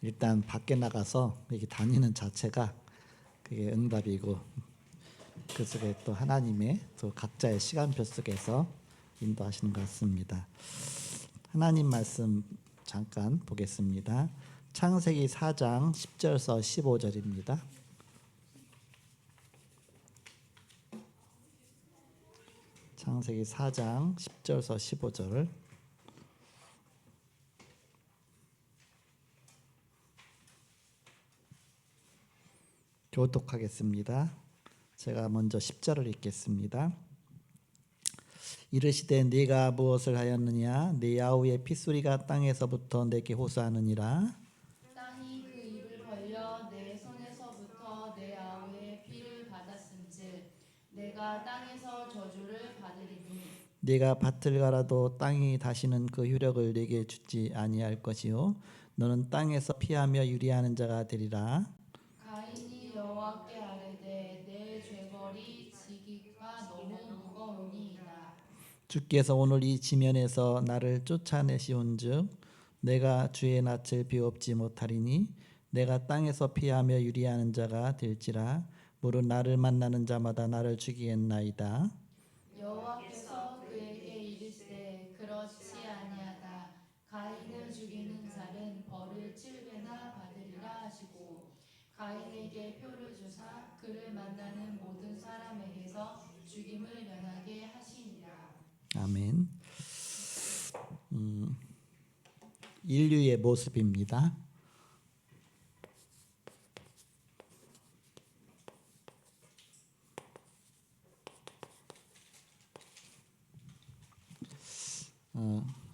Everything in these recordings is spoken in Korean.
일단 밖에 나가서 이렇게 다니는 자체가 그게 응답이고, 그 속에 또 하나님의 또 각자의 시간표 속에서 인도하시는 것 같습니다. 하나님 말씀 잠깐 보겠습니다. 창세기 4장 10절서 15절입니다. 창세기 4장 10절서 15절. 교독하겠습니다. 제가 먼저 10절을 읽겠습니다. 이르시되 네가 무엇을 하였느냐? 네 아우의 핏소리가 땅에서부터 내게 호소하느니라. 땅이 그 입을 벌려 내 손에서부터 내 아우의 피를 받았은즉 내가 땅에서 저주를 받으리니 네가 밭을 갈아도 땅이 다시는 그 효력을 내게 주지 아니할 것이요 너는 땅에서 피하며 유리하는 자가 되리라. 가인이 여호와께 아뢰되 내 죄벌이 지기가 너무 무거우니이다. 주께서 오늘 이 지면에서 나를 쫓아내시온즉 내가 주의 낯을 비옵지 못하리니 내가 땅에서 피하며 유리하는 자가 될지라. 무릇 나를 만나는 자마다 나를 죽이겠나이다. 여호와께서 그에게 이르시되 그렇지 아니하다. 가인을 죽이는 자는 벌을 7배나 받으리라 하시고 가인에게 표를 주사 그를 만나는 모든 사람에게서 죽임을 면하게 하시니라. 아멘. 인류의 모습입니다.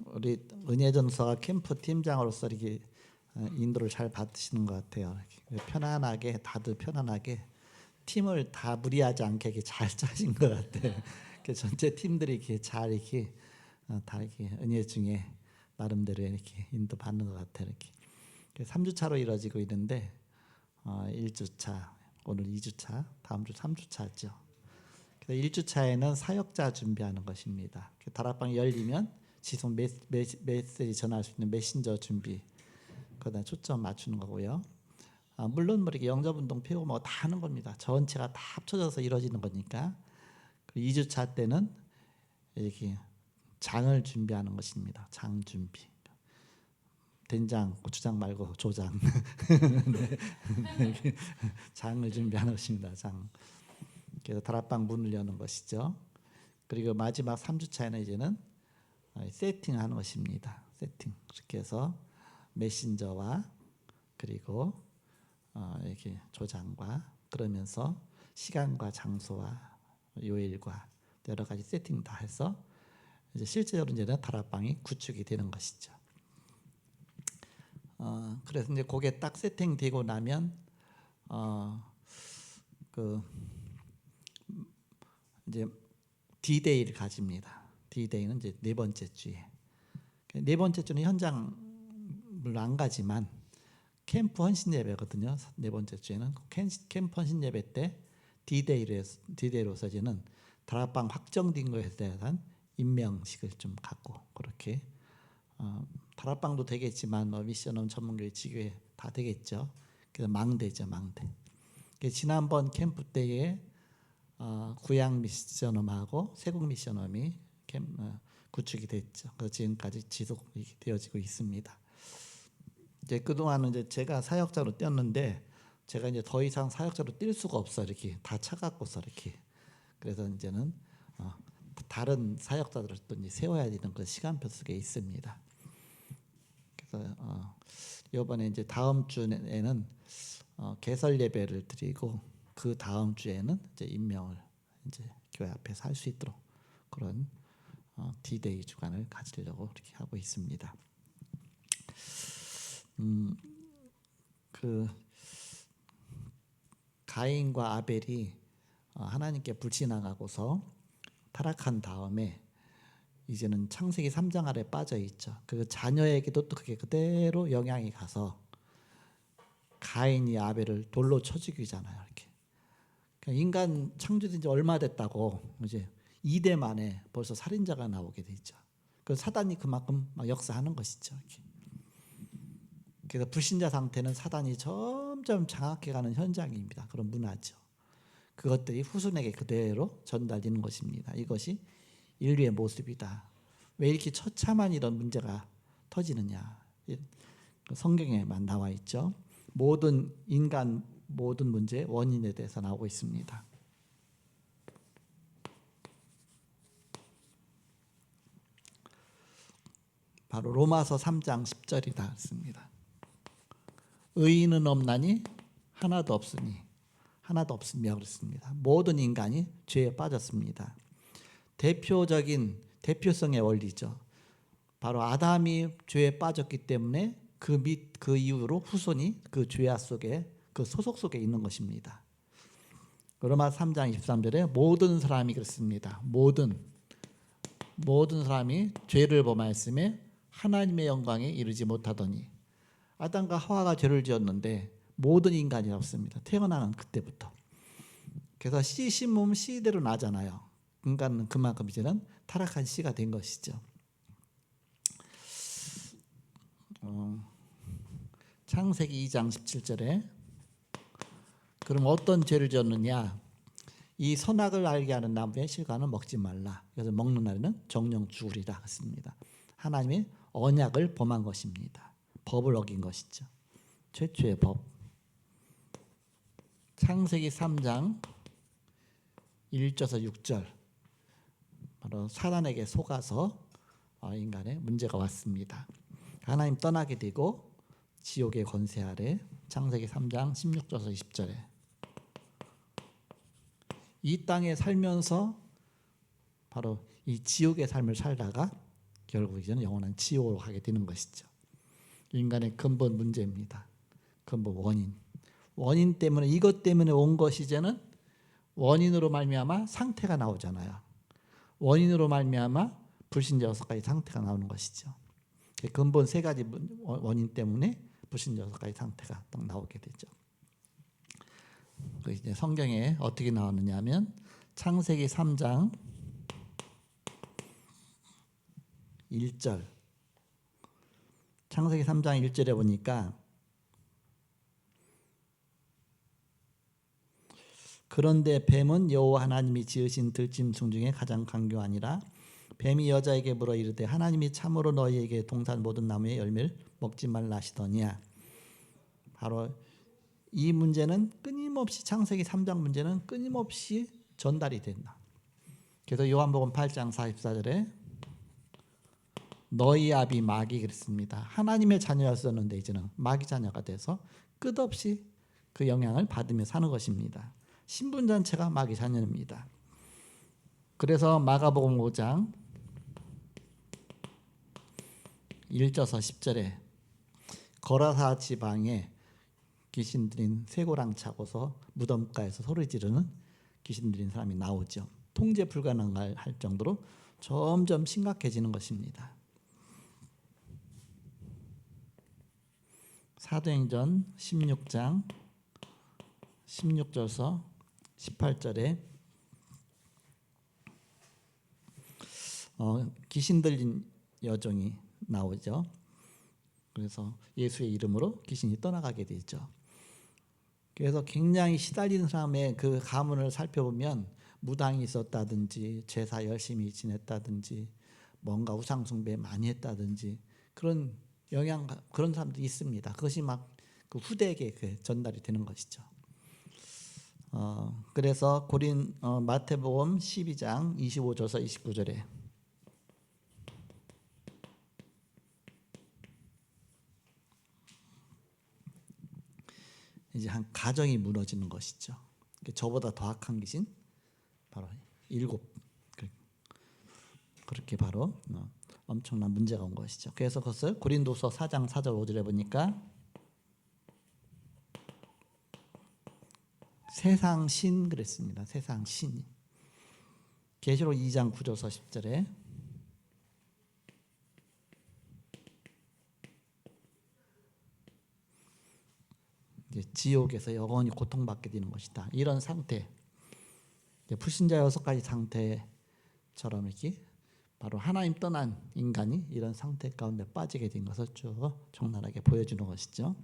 우리 은혜전서가 캠프 팀장으로서 이렇게 인도를 잘 받으시는 것 같아요. 이렇게 편안하게 다들 편안하게 팀을 다 무리하지 않게 이렇게 잘 짜신 것 같아요. 전체 팀들이 이렇게 잘 이렇게 다 이렇게 은혜 중에 나름대로 이렇게 인도 받는 것 같아요. 이렇게 3주차로 이루어지고 있는데 1주차, 오늘 2주차, 다음 주 3주차죠. 그래서 1주차에는 사역자 준비하는 것입니다. 다락방이 열리면 지속 메시지 전할 수 있는 메신저 준비, 거기다 초점 맞추는 거고요. 물론 이렇게 영접운동 폐고 뭐 다 하는 겁니다. 전체가 다 합쳐져서 이루어지는 거니까. 2주차 때는 이렇게 장을 준비하는 것입니다. 장 준비. 된장, 고추장 말고 조장. 네. 장을 준비하는 것입니다. 장. 그래서 다락방 문을 여는 것이죠. 그리고 마지막 3주차에는 이제는 세팅하는 것입니다. 세팅. 그렇게 해서 메신저와 그리고 이렇게 조장과 그러면서 시간과 장소와 요일과 여러 가지 세팅 다 해서 이제 실제적으로 이제는 다락방이 구축이 되는 것이죠. 그래서 이제 그게 딱 세팅되고 나면 그 이제 D-Day를 가집니다. D-Day는 이제 네 번째 주에. 네 번째 주는 현장을 안 가지만 캠프 헌신 예배거든요. 네 번째 주에는 캠프 헌신 예배 때 D-Day로서 이제는 다락방 확정된 것에 대한 임명식을 좀 갖고 그렇게 다락방도 되겠지만 뭐 미션홈 전문교회 지교회 다 되겠죠. 그래서 망대죠, 망대. 지난번 캠프 때에 구양 미션홈하고 세국 미션홈이 구축이 됐죠. 그래서 지금까지 지속되어지고 있습니다. 이제 그동안은 이제 제가 사역자로 뛰었는데 제가 이제 더 이상 사역자로 뛸 수가 없어. 이렇게 다 차갖고서 이렇게. 그래서 이제는 다른 사역자들을 또 이제 세워야 되는 그 시간표 속에 있습니다. 그래서 이번에 이제 다음 주에는 개설 예배를 드리고 그 다음 주에는 이제 임명을 이제 교회 앞에서 할 수 있도록 그런 D-Day 주간을 가지려고 이렇게 하고 있습니다. 그 가인과 아벨이 하나님께 불신앙하고서 타락한 다음에 이제는 창세기 3장 아래 빠져 있죠. 그 자녀에게도 또 그게 그대로 영향이 가서 가인이 아벨을 돌로 쳐 죽이잖아요. 이렇게 그러니까 인간 창조된 지 얼마 됐다고 이제 2대 만에 벌써 살인자가 나오게 되죠. 그 사단이 그만큼 막 역사하는 것이죠. 이렇게. 그래서 불신자 상태는 사단이 점점 장악해가는 현장입니다. 그런 문화죠. 그것들이 후손에게 그대로 전달되는 것입니다. 이것이 인류의 모습이다. 왜 이렇게 처참한 이런 문제가 터지느냐. 성경에만 나와 있죠. 모든 인간 모든 문제의 원인에 대해서 나오고 있습니다. 바로 로마서 3장 10절이다 했습니다. 의인은 없나니 하나도 없으며 그렇습니다. 모든 인간이 죄에 빠졌습니다. 대표성의 원리죠. 바로 아담이 죄에 빠졌기 때문에 그 이후로 후손이 그 죄악 속에 그 소속 속에 있는 것입니다. 로마 3장 23절에 모든 사람이 그렇습니다. 모든 사람이 죄를 범하였음에 하나님의 영광에 이르지 못하더니 아담과 하와가 죄를 지었는데 모든 인간이 없습니다. 태어나는 그때부터. 그래서 씨 심으면 씨대로 나잖아요. 인간은 그만큼 이제는 타락한 씨가 된 것이죠. 창세기 2장 17절에 그럼 어떤 죄를 지었느냐? 이 선악을 알게 하는 나무의 실과는 먹지 말라. 그래서 먹는 날에는 정령 죽으리라 했습니다. 하나님의 언약을 범한 것입니다. 법을 어긴 것이죠. 최초의 법. 창세기 3장 1절에서 6절 바로 사단에게 속아서 인간의 문제가 왔습니다. 하나님 떠나게 되고 지옥의 권세 아래 창세기 3장 16절에서 20절에 이 땅에 살면서 바로 이 지옥의 삶을 살다가 결국 이제는 영원한 지옥으로 가게 되는 것이죠. 인간의 근본 문제입니다. 근본 원인 때문에 이것 때문에 온 것이 이제는 원인으로 말미암아 상태가 나오잖아요. 원인으로 말미암아 불신자 6가지 상태가 나오는 것이죠. 근본 3가지 원인 때문에 불신자 6가지 상태가 딱 나오게 되죠. 이제 성경에 어떻게 나오느냐면 창세기 3장 1절 창세기 3장 1절에 보니까 그런데 뱀은 여호와 하나님이 지으신 들짐승 중에 가장 강교하니라. 뱀이 여자에게 물어 이르되 하나님이 참으로 너희에게 동산 모든 나무의 열매를 먹지 말라 하시더니야. 바로 이 문제는 끊임없이 창세기 3장 문제는 끊임없이 전달이 된다. 그래서 요한복음 8장 44절에 너희 아비 마귀 그랬습니다. 하나님의 자녀였었는데 이제는 마귀 자녀가 돼서 끝없이 그 영향을 받으며 사는 것입니다. 신분 자체가 마귀 자녀입니다. 그래서 마가복음 5장 1절에서 10절에 거라사 지방에 귀신 들인 쇠고랑 차고서 무덤가에서 소리 지르는 귀신 들인 사람이 나오죠. 통제 불가능할 정도로 점점 심각해지는 것입니다. 사도행전 16장 16절에서 18절에 귀신 들린 여종이 나오죠. 그래서 예수의 이름으로 귀신이 떠나가게 되죠. 그래서 굉장히 시달리는 사람의 그 가문을 살펴보면 무당이 있었다든지 제사 열심히 지냈다든지 뭔가 우상 숭배 많이 했다든지 그런 그런 사람들이 있습니다. 그것이 막 그 후대에게 전달이 되는 것이죠. 그래서 마태복음 12장 25절에서 29절에 이제 한 가정이 무너지는 것이죠. 저보다 더 악한 귀신 바로 7 그렇게 바로 엄청난 문제가 온 것이죠. 그래서 그것을 고린도서 4장 4절 5절에 보니까 세상 신 그랬습니다. 세상 신. 계시록 2장 9절에서 10절에 이제 지옥에서 영원히 고통받게 되는 것이다. 이런 상태, 불신자 6가지 상태처럼 이렇게 바로 하나님 떠난 인간이 이런 상태 가운데 빠지게 된 것을 쭉 적나라하게 보여주는 것이죠.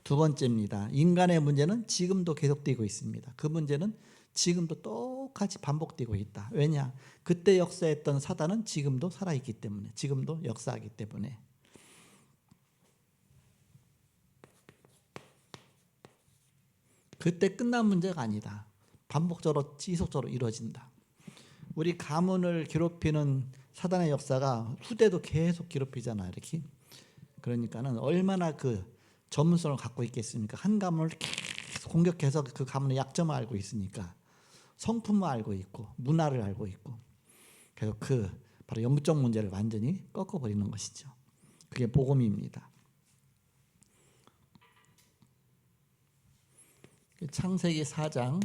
두 번째입니다. 인간의 문제는 지금도 계속되고 있습니다. 그 문제는 지금도 똑같이 반복되고 있다. 왜냐? 그때 역사했던 사단은 지금도 살아있기 때문에, 지금도 역사하기 때문에. 그때 끝난 문제가 아니다. 반복적으로 지속적으로 이루어진다. 우리 가문을 괴롭히는 사단의 역사가 후대도 계속 괴롭히잖아요. 이렇게. 그러니까는 얼마나 그 전문성을 갖고 있겠습니까? 한 가문을 계속 공격해서 그 가문의 약점을 알고 있으니까, 성품을 알고 있고 문화를 알고 있고, 그래서 그 바로 영적 문제를 완전히 꺾어버리는 것이죠. 그게 복음입니다. 창세기 4장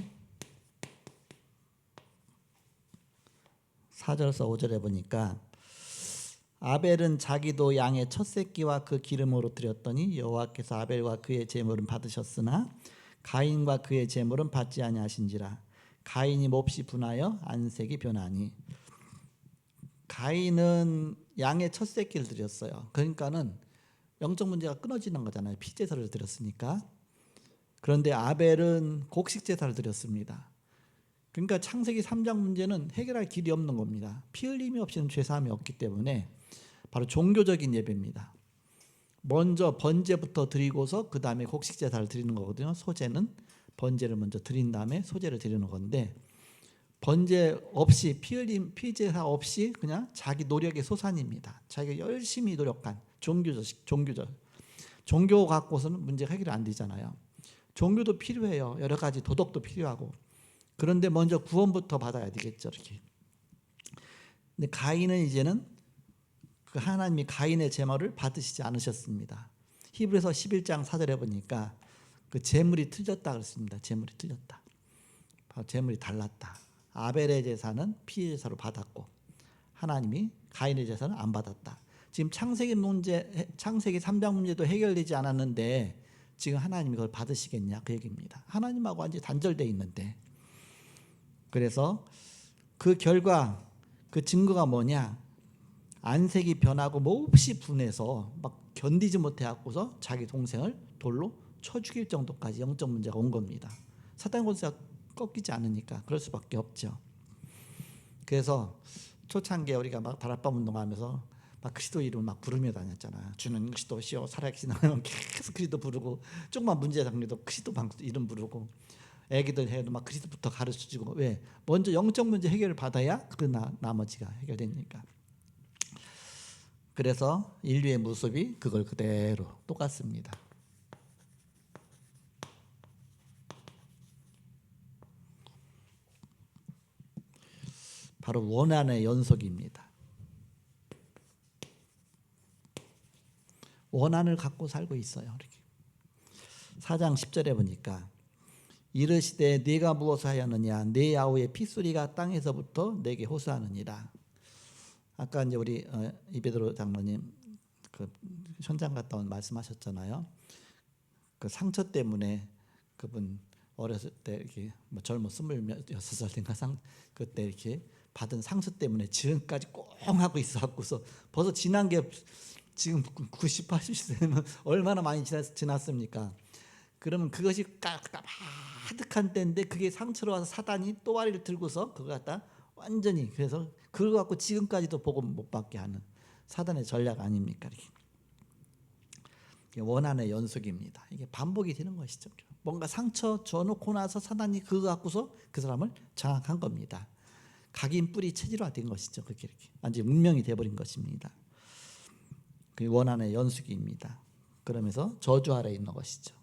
4절에서 5절에 보니까 아벨은 자기도 양의 첫 새끼와 그 기름으로 드렸더니 여호와께서 아벨과 그의 제물은 받으셨으나 가인과 그의 제물은 받지 아니하신지라. 가인이 몹시 분하여 안색이 변하니. 가인은 양의 첫 새끼를 드렸어요. 그러니까는 영적 문제가 끊어지는 거잖아요. 피제사를 드렸으니까. 그런데 아벨은 곡식 제사를 드렸습니다. 그러니까 창세기 3장 문제는 해결할 길이 없는 겁니다. 피 흘림이 없이는 죄사함이 없기 때문에 바로 종교적인 예배입니다. 먼저 번제부터 드리고서 그 다음에 곡식 제사를 드리는 거거든요. 소제는 번제를 먼저 드린 다음에 소제를 드리는 건데, 번제 없이 피 흘림, 피제사 없이 그냥 자기 노력의 소산입니다. 자기가 열심히 노력한 종교 갖고서는 문제가 해결이 안 되잖아요. 종교도 필요해요. 여러 가지 도덕도 필요하고. 그런데 먼저 구원부터 받아야 되겠죠. 이렇게. 근데 가인은 이제는 그 하나님이 가인의 제물을 받으시지 않으셨습니다. 히브리서 11장 4절에 보니까 그 제물이 틀렸다 그랬습니다. 제물이 틀렸다. 제물이 달랐다. 아벨의 제사는 피 제사로 받았고 하나님이 가인의 제사는 안 받았다. 지금 창세기 3장 문제도 해결되지 않았는데 지금 하나님이 그걸 받으시겠냐 그 얘기입니다. 하나님하고 완전히 단절되어 있는데. 그래서 그 결과, 그 증거가 뭐냐? 안색이 변하고 몹시 분해서 막 견디지 못해 갖고서 자기 동생을 돌로 쳐 죽일 정도까지 영적 문제가 온 겁니다. 사탄 권세가 꺾이지 않으니까 그럴 수밖에 없죠. 그래서 초창기에 우리가 막 다락방 운동하면서 막 그리스도 이름 막 부르며 다녔잖아. 주는 그리스도시요 살아계신 하나님, 계속 그리스도 부르고, 조금만 문제 생겨도 그리스도 이름 부르고, 애기들 해도 막 그리스도부터 가르쳐주고. 왜? 먼저 영적 문제 해결을 받아야 그 나머지가 해결되니까. 그래서 인류의 모습이 그걸 그대로 똑같습니다. 바로 원한의 연속입니다. 원한을 갖고 살고 있어요. 이렇게. 4장 10절에 보니까 이르시되 네가 무엇을 하였느냐, 네 아우의 핏소리가 땅에서부터 내게 호소하느니라. 아까 이제 우리 이베드로 장로님 그 현장 갔다 온 말씀하셨잖아요. 그 상처 때문에 그분 어렸을 때 이렇게 뭐 젊어 26살 된가 그때 이렇게 받은 상처 때문에 지금까지 꽁 하고 있어갖고서 벌써 지난 게 지금 90, 80세면 얼마나 많이 지났습니까? 그러면 그것이 가득한 때인데 그게 상처로 와서 사단이 또아리를 들고서 그거 갖다 완전히, 그래서 그걸 갖고 지금까지도 복음 못 받게 하는 사단의 전략 아닙니까? 이게 원한의 연속입니다. 이게 반복이 되는 것이죠. 뭔가 상처 줘놓고 나서 사단이 그거 갖고서 그 사람을 장악한 겁니다. 각인 뿌리 체질화된 것이죠. 그렇게 이렇게 완전 운명이 돼버린 것입니다. 그 원한의 연속입니다. 그러면서 저주 아래 있는 것이죠.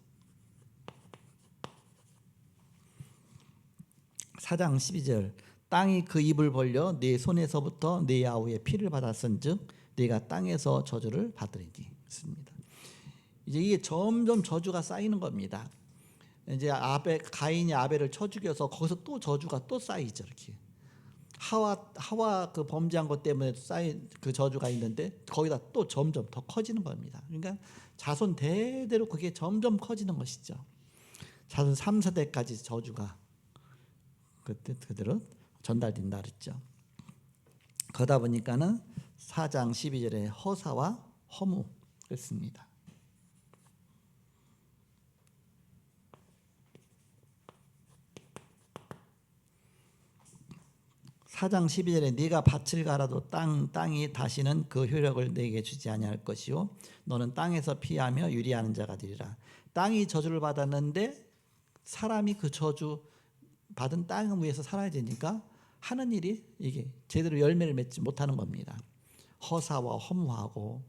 4장 12절 땅이 그 입을 벌려 네 손에서부터 네 아우의 피를 받았은즉 네가 땅에서 저주를 받으리니. 있습니다. 이제 이게 점점 저주가 쌓이는 겁니다. 이제 가인이 아벨을 쳐 죽여서 거기서 또 저주가 또 쌓이죠. 이렇게 하와 그 범죄한 것 때문에 쌓인 그 저주가 있는데 거기다 또 점점 더 커지는 겁니다. 그러니까 자손 대대로 그게 점점 커지는 것이죠. 자손 3, 4대까지 저주가 그때 그대로 전달된다 그랬죠. 그러다 보니까는 4장 12절에 허사와 허무 그랬습니다. 4장 12절에 네가 밭을 갈아도 땅이 다시는 그 효력을 내게 주지 아니할 것이요 너는 땅에서 피하며 유리하는 자가 되리라. 땅이 저주를 받았는데 사람이 그 저주 받은 땅 위에서 살아야 되니까 하는 일이 이게 제대로 열매를 맺지 못하는 겁니다. 허사와 허무하고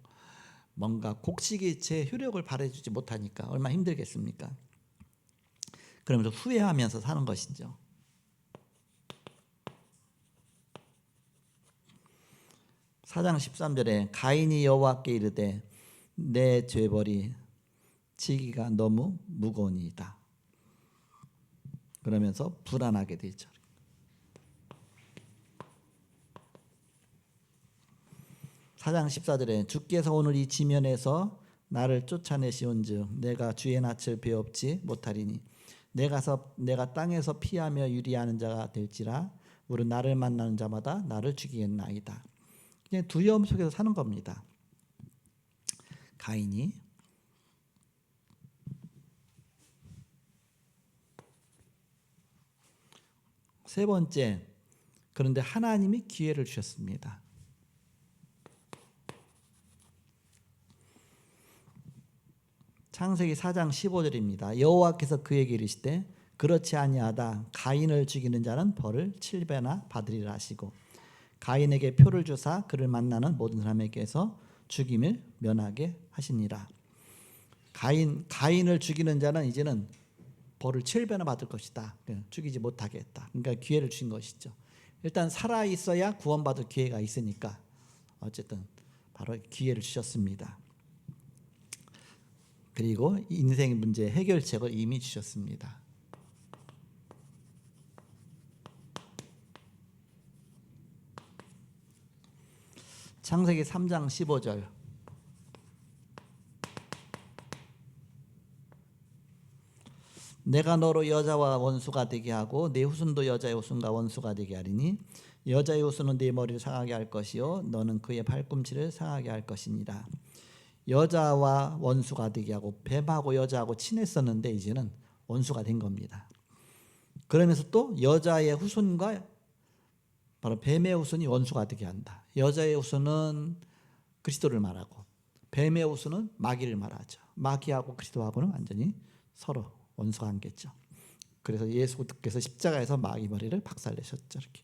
뭔가 곡식이 제 효력을 발휘해주지 못하니까 얼마나 힘들겠습니까? 그러면서 후회하면서 사는 것이죠. 4장 13절에 가인이 여호와께 이르되 내 죄벌이 지기가 너무 무거우니이다. 그러면서 불안하게 되죠. 4장 14절에 주께서 오늘 이 지면에서 나를 쫓아내시온즉 내가 주의 낯을 베옵지 못하리니 내가 땅에서 피하며 유리하는 자가 될지라 우리 나를 만나는 자마다 나를 죽이겠나이다. 그냥 두려움 속에서 사는 겁니다. 가인이 세 번째, 그런데 하나님이 기회를 주셨습니다. 창세기 4장 15절입니다. 여호와께서 그에게 이르시되 그렇지 아니하다 가인을 죽이는 자는 벌을 7배나 받으리라 하시고 가인에게 표를 주사 그를 만나는 모든 사람에게서 죽임을 면하게 하시니라. 가인을 죽이는 자는 이제는 벌을 7배나 받을 것이다. 죽이지 못하게 했다. 그러니까 기회를 주신 것이죠. 일단 살아 있어야 구원받을 기회가 있으니까 어쨌든 바로 기회를 주셨습니다. 그리고 인생 문제 해결책을 이미 주셨습니다. 창세기 3장 15절 내가 너로 여자와 원수가 되게 하고 네 후손도 여자의 후손과 원수가 되게 하리니 여자의 후손은 네 머리를 상하게 할 것이요 너는 그의 발꿈치를 상하게 할 것이니라. 여자와 원수가 되게 하고 뱀하고 여자하고 친했었는데 이제는 원수가 된 겁니다. 그러면서 또 여자의 후손과 바로 뱀의 후손이 원수가 되게 한다. 여자의 후손은 그리스도를 말하고 뱀의 후손은 마귀를 말하죠. 마귀하고 그리스도하고는 완전히 서로 원수가 한겠죠. 그래서 예수께서 십자가에서 마귀 머리를 박살내셨죠. 이렇게.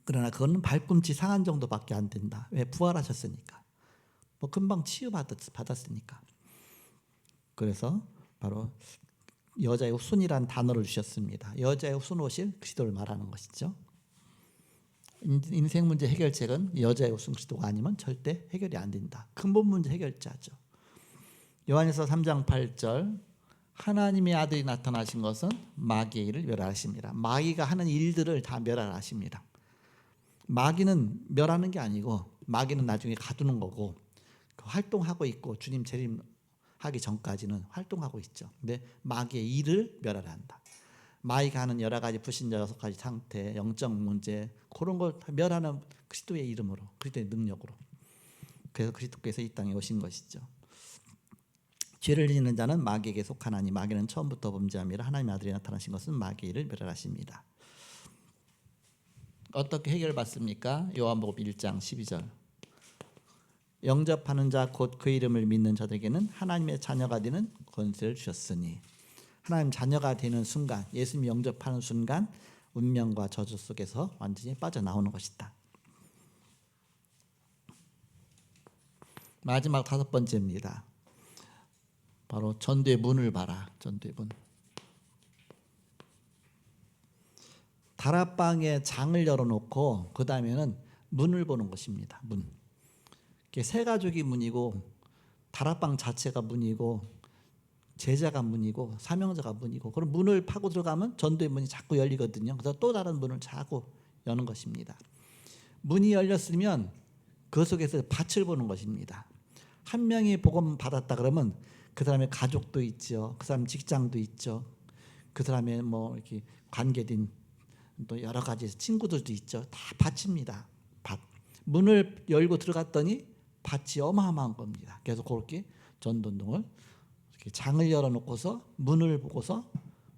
그러나 그거는 발꿈치 상한 정도밖에 안 된다. 왜? 부활하셨으니까. 뭐 금방 치유받았으니까. 그래서 바로 여자의 후손이라는 단어를 주셨습니다. 여자의 후손 오실 그리스도를 말하는 것이죠. 인생 문제 해결책은 여자의 후손 그리스도가 아니면 절대 해결이 안 된다. 근본 문제 해결자죠. 요한일서 3장 8절 하나님의 아들이 나타나신 것은 마귀의 일을 멸하십니다. 마귀가 하는 일들을 다 멸하십니다. 마귀는 멸하는 게 아니고 마귀는 나중에 가두는 거고 활동하고 있고 주님 재림하기 전까지는 활동하고 있죠. 근데 마귀의 일을 멸하려 한다. 마귀가 하는 여러 가지 불신자 6가지 상태, 영적 문제 그런 걸 다 멸하는 그리스도의 이름으로 그리스도의 능력으로 그래서 그리스도께서 이 땅에 오신 것이죠. 죄를 짓는 자는 마귀에게 속하나니 마귀는 처음부터 범죄함이라 하나님의 아들이 나타나신 것은 마귀의 일을 멸하십니다. 어떻게 해결받습니까? 요한복음 1장 12절 영접하는 자 곧 그 이름을 믿는 자들에게는 하나님의 자녀가 되는 권세를 주셨으니 하나님 자녀가 되는 순간 예수님 영접하는 순간 운명과 저주 속에서 완전히 빠져나오는 것이다. 마지막 5번째입니다. 바로 전도의 문을 봐라. 전도의 문. 다락방에 장을 열어놓고 그 다음에는 문을 보는 것입니다. 문. 새 가족이 문이고 다락방 자체가 문이고 제자가 문이고 사명자가 문이고 그럼 문을 파고 들어가면 전도의 문이 자꾸 열리거든요. 그래서 또 다른 문을 자꾸 여는 것입니다. 문이 열렸으면 그 속에서 밭을 보는 것입니다. 한 명이 복음 받았다 그러면 그 사람의 가족도 있죠. 그 사람 직장도 있죠. 그 사람의 뭐 이렇게 관계된 또 여러 가지 친구들도 있죠. 다 밭입니다. 밭. 문을 열고 들어갔더니 밭이 어마어마한 겁니다. 그래서 그렇게 전도운동을 이렇게 장을 열어놓고서 문을 보고서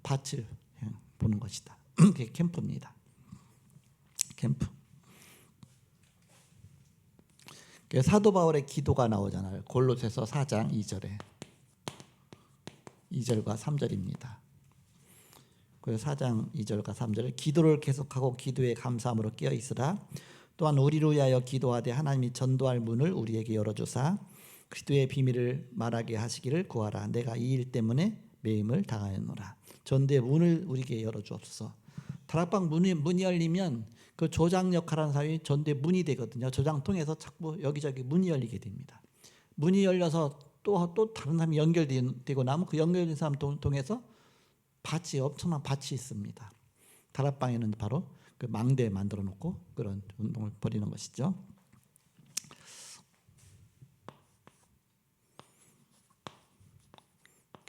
밭을 보는 것이다. 그게 캠프입니다. 캠프. 사도 바울의 기도가 나오잖아요. 골로새서 4장 2절에 2절과 3절입니다. 그 4장 2절과 3절에 기도를 계속하고 기도에 감사함으로 깨어 있으라. 또한 우리를 위하여 기도하되 하나님이 전도할 문을 우리에게 열어주사 그리스도의 비밀을 말하게 하시기를 구하라. 내가 이 일 때문에 매임을 당하였노라. 전도의 문을 우리에게 열어주옵소서. 다락방 문이 열리면 그 조장 역할하는 사람이 전도의 문이 되거든요. 조장 통해서 자꾸 여기저기 문이 열리게 됩니다. 문이 열려서 또 다른 사람이 연결되고 나면 그 연결된 사람 통해서 밭이 엄청난 밭이 있습니다. 다락방에는 바로 그 망대 만들어 놓고 그런 운동을 벌이는 것이죠.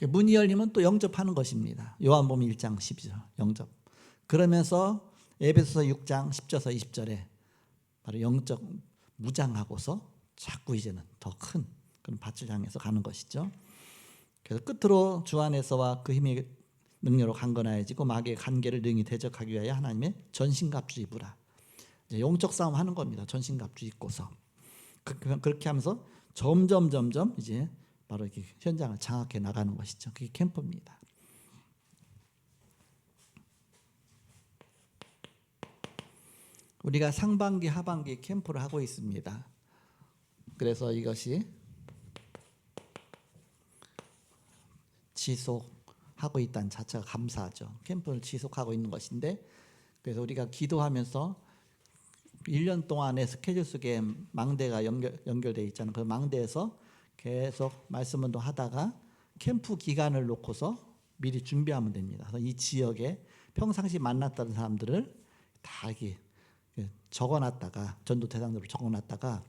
문이 열리면 또 영접하는 것입니다. 요한복음 1장 12절 영접. 그러면서 에베소서 6장 10절에서 20절에 바로 영적 무장하고서 자꾸 이제는 더 큰 그런 밭을 향해서 가는 것이죠. 그래서 끝으로 주 안에서와 그 힘의 능력으로 강건하여지고 마귀의 간계를 능히 대적하기 위하여 하나님의 전신갑주 입으라. 영적 싸움 하는 겁니다. 전신갑주 입고서 그렇게 하면서 점점 이제 바로 이렇게 현장을 장악해 나가는 것이죠. 그게 캠프입니다. 우리가 상반기 하반기 캠프를 하고 있습니다. 그래서 이것이 지속하고 있다는 자체가 감사하죠. 캠프를 지속하고 있는 것인데 그래서 우리가 기도하면서 1년 동안의 스케줄 속에 망대가 연결되어 있잖아요. 그 망대에서 계속 말씀 운동하다가 캠프 기간을 놓고서 미리 준비하면 됩니다. 그래서 이 지역에 평상시 만났던 사람들을 다 이렇게 적어놨다가 전도 대상으로 적어놨다가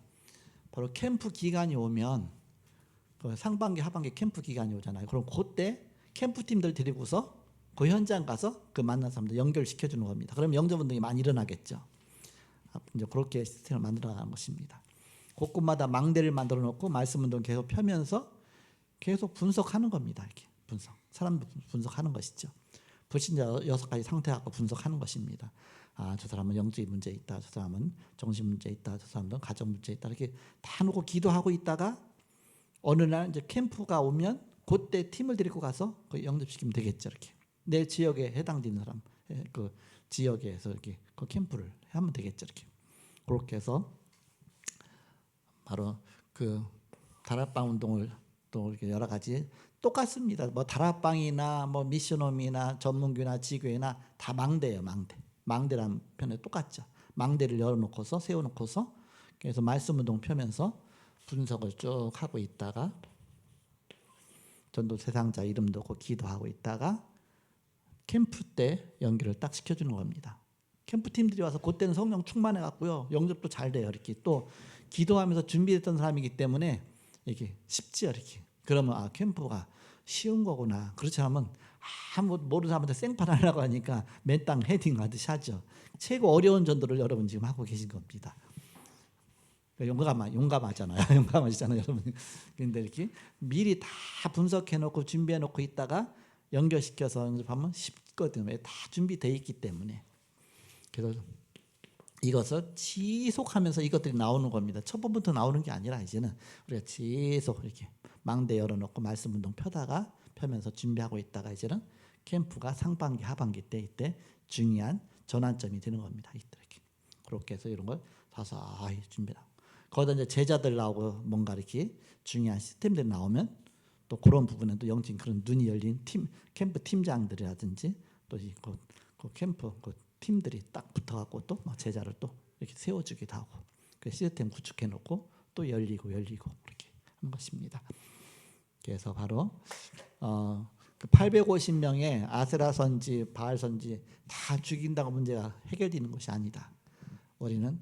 바로 캠프 기간이 오면 그 상반기 하반기 캠프 기간이 오잖아요. 그럼 그때 캠프 팀들 데리고서 그 현장 가서 그 만난 사람들 연결시켜 주는 겁니다. 그럼 영접 운동이 많이 일어나겠죠. 이제 그렇게 시스템을 만들어 나가는 것입니다. 곳곳마다 망대를 만들어 놓고 말씀 운동 계속 펴면서 계속 분석하는 겁니다. 이렇게 사람들 분석하는 것이죠. 불신자 6가지 상태 갖고 분석하는 것입니다. 저 사람은 영적인 문제 있다. 저 사람은 정신 문제 있다. 저 사람은 가정 문제 있다. 이렇게 다 놓고 기도하고 있다가 어느 날 이제 캠프가 오면 그때 팀을 데리고 가서 그 영접시키면 되겠죠. 이렇게 내 지역에 해당되는 사람 그 지역에서 이렇게 그 캠프를 하면 되겠죠. 이렇게 그렇게 해서 바로 그 다락방 운동을 또 이렇게 여러 가지 똑같습니다. 뭐 다락방이나 뭐 미션홈이나 전문교나 지교회나 다 망대예요. 망대라는 편에 똑같죠. 망대를 열어놓고서 세워놓고서 그래서 말씀 운동 펴면서 분석을 쭉 하고 있다가 전도 대상자 이름 넣고 기도하고 있다가 캠프 때 연결을 딱 시켜주는 겁니다. 캠프 팀들이 와서 그때는 성령 충만해 갖고요 영접도 잘 돼요. 이렇게 또 기도하면서 준비했던 사람이기 때문에 이게 쉽지요. 이렇게 그러면 캠프가 쉬운 거구나. 그렇지 않으면 모르는 사람한테 생판 하려고 하니까 맨땅 헤딩 하듯이 하죠. 최고 어려운 전도를 여러분 지금 하고 계신 겁니다. 용감하잖아요. 용감하시잖아요, 여러분. 그런데 이렇게 미리 다 분석해 놓고 준비해 놓고 있다가 연결시켜서 연습하면 쉽거든요. 다 준비되어 있기 때문에. 그래서 이것을 지속하면서 이것들이 나오는 겁니다. 첫 번부터 나오는 게 아니라 이제는 우리가 지속 이렇게 망대 열어놓고 말씀 운동 펴면서 준비하고 있다가 이제는 캠프가 상반기 하반기 때 이때 중요한 전환점이 되는 겁니다. 이렇게 그렇게 해서 이런 걸 서서히 준비하고 거기다 이제 제자들 나오고 뭔가 이렇게 중요한 시스템들이 나오면 또 그런 부분은 또 영적인 그런 눈이 열린 캠프 팀장들이라든지 또 그 캠프 그 팀들이 딱 붙어갖고 또 제자를 또 이렇게 세워주기도 하고 그 시스템 구축해 놓고 또 열리고 이렇게 하는 것입니다. 그래서 바로 그 850명의 아세라 선지, 바알 선지 다 죽인다고 문제가 해결되는 것이 아니다. 우리는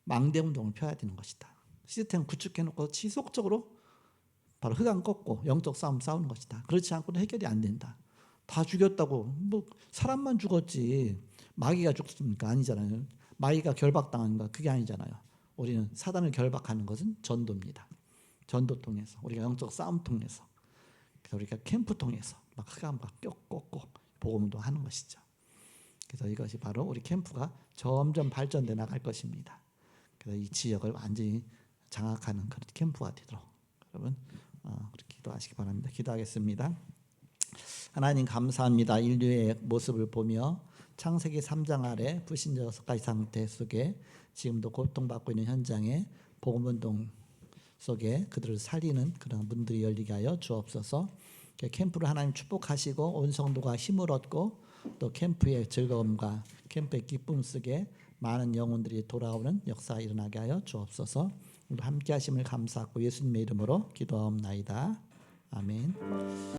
망대 운동을 펴야 되는 것이다. 시스템 구축해 놓고 지속적으로 바로 흑암 꺾고 영적 싸움 싸우는 것이다. 그렇지 않고는 해결이 안 된다. 다 죽였다고 뭐 사람만 죽었지 마귀가 죽습니까? 아니잖아요. 마귀가 결박당하는가? 그게 아니잖아요. 우리는 사단을 결박하는 것은 전도입니다. 전도 통해서 우리가 영적 싸움 통해서 그래서 우리가 캠프 통해서 막 흑암 막 꺾고 복음도 하는 것이죠. 그래서 이것이 바로 우리 캠프가 점점 발전돼 나갈 것입니다. 그래서 이 지역을 완전히 장악하는 그런 캠프가 되도록 여러분 그렇게 기도하시기 바랍니다. 기도하겠습니다. 하나님 감사합니다. 인류의 모습을 보며 창세기 3장 아래 불신자석가의 상태 속에 지금도 고통받고 있는 현장에 복음운동 속에 그들을 살리는 그런 문들이 열리게 하여 주옵소서. 캠프를 하나님 축복하시고 온 성도가 힘을 얻고 또 캠프의 즐거움과 캠프의 기쁨 속에 많은 영혼들이 돌아오는 역사가 일어나게 하여 주옵소서. 오늘 함께 하심을 감사하고 예수님의 이름으로 기도하옵나이다. 아멘.